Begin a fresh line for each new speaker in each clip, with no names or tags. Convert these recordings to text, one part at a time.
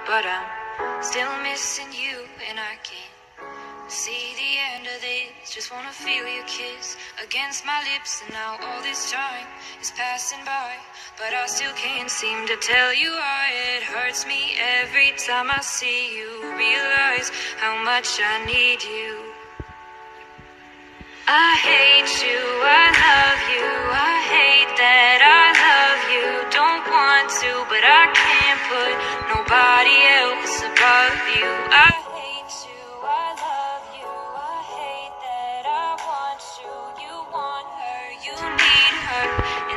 but I'm still missing you, and I can't see the end of this. Just wanna feel your kiss against my lips, and now all this time is passing by, but I still can't seem to tell you why. It hurts me every time I see you, realize how much I need you. I hate you, I love you, I hate that I love you. Don't want to, but I can't put nobody else above you. I hate you, I love you, I hate that I want you. You want her, you need her,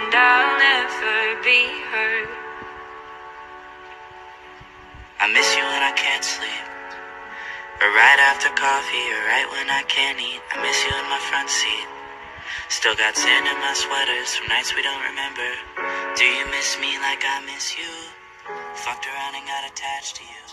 and I'll never be her. I miss you when I can't sleep, or right after coffee, or right when I can't eat. I miss you in my front seat. Still got sand in my sweaters from nights we don't remember. Do you miss me like I miss you? Fucked around and got attached to you.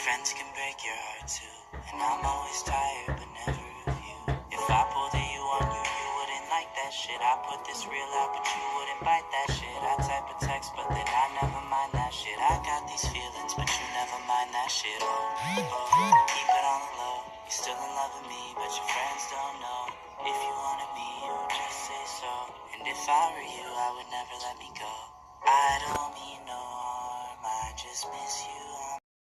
Friends can break your heart too, and I'm always tired but never of you. If I pulled a you on you, you wouldn't like that shit. I put this real out but you wouldn't bite that shit. I type a text but then I never mind that shit. I got these feelings but you never mind that shit. Keep it on the low. You're still in love with me but your friends don't know. If you wanted me, you would just say so. And if I were you, I would never let me go. I don't mean no harm, I just miss you.